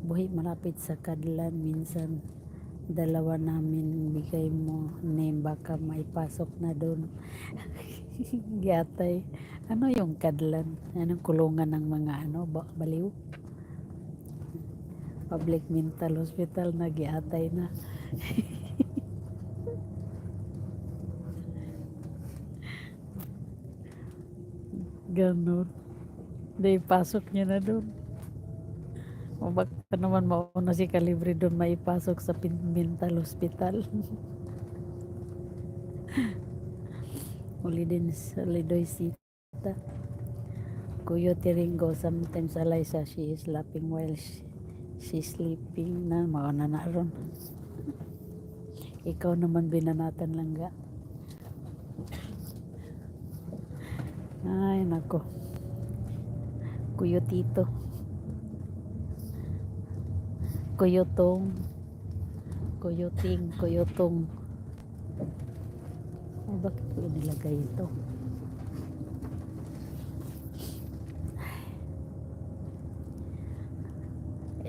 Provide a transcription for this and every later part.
buhi malapit sa kadlan, minsan dalawa namin bigay mo ni baka maipasok na doon. Giatay. Ano yung kadlan? Anong kulungan ng mga baliw? Public mental hospital na giatay na. Ganun. Di pasok niya na doon. O baka naman mauna si Kalibre doon maipasok sa mental hospital. Uli din sa Lidoy Sita. Coyote Ringo, sometimes Eliza, she is laughing while she's sleeping na mauna na ron. Ikaw naman binanatan lang ga. Ay nako. Kuyotito. Kuyotong. Kuyoting. Kuyotong. Ay bakit ko inilagay ito?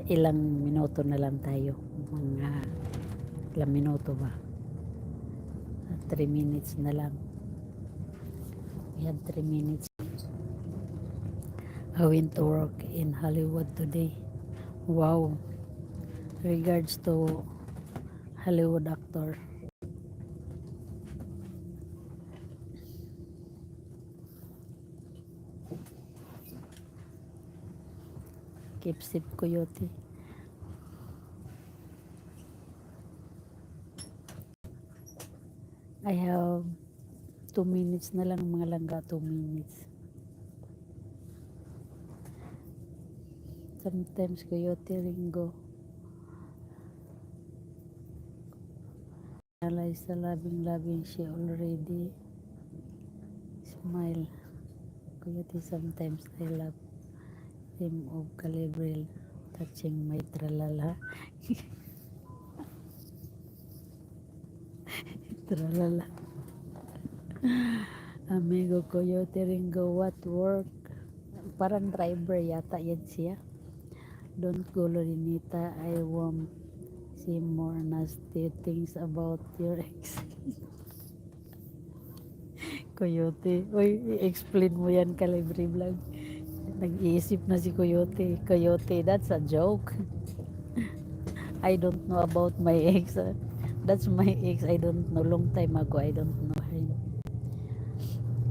Ilang minuto na lang tayo, mga ilang minuto ba, 3 minutes na lang. We have 3 minutes. I went to work in Hollywood today. Wow, regards to Hollywood actor. Keep safe, Coyote. I have 2 minutes na lang, mga langga, 2 minutes. Sometimes Coyote Ringo. Liza loving she already smile. Coyote, sometimes I love him of Calibril touching my tralala. Tralala. Amigo Coyote Ringo, what work? Parang driver yata yan siya. Don't go, Lorinita. I won't see more nasty things about your ex. Coyote. Uy, i-explain mo yan, Calibre Vlog. Nag-iisip na si Coyote. Coyote, that's a joke. I don't know about my ex. That's my ex. I don't know. Long time ago, I don't know him.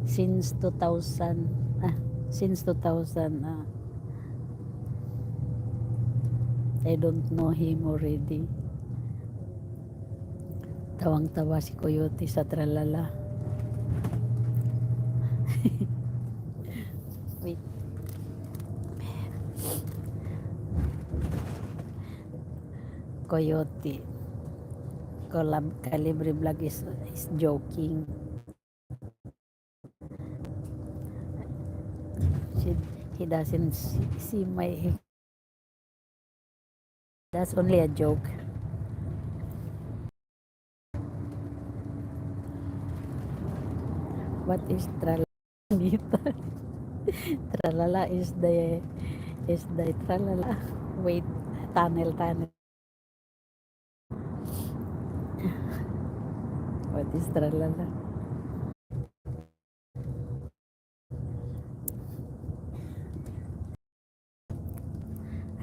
Since 2000. I don't know him already. Tawang-tawa si Coyote sa tralala. Wait. Coyote. Calibre Vlog is joking. He doesn't see my ex. That's only a joke. What is tralala? Tralala is the tralala. Wait, tunnel. What is tralala?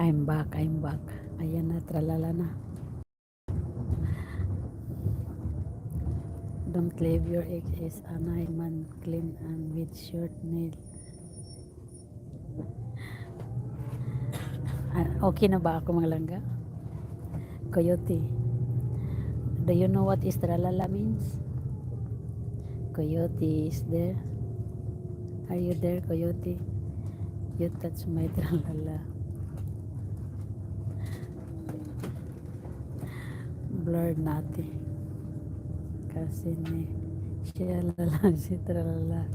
I'm back. Ayan na, tralala na. Don't leave your ex is an man clean and with short nail. Okay na ba ako, mga langga? Coyote, do you know what is tralala means? Coyote is there. Are you there, Coyote? You touch my tralala. Blur natin. Kasi siya lang si tralala.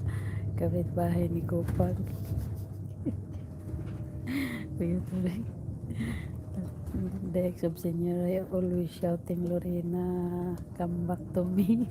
Kapitbahay ni Kupag. The ex of Senora always shouting, Lorena, come back to me.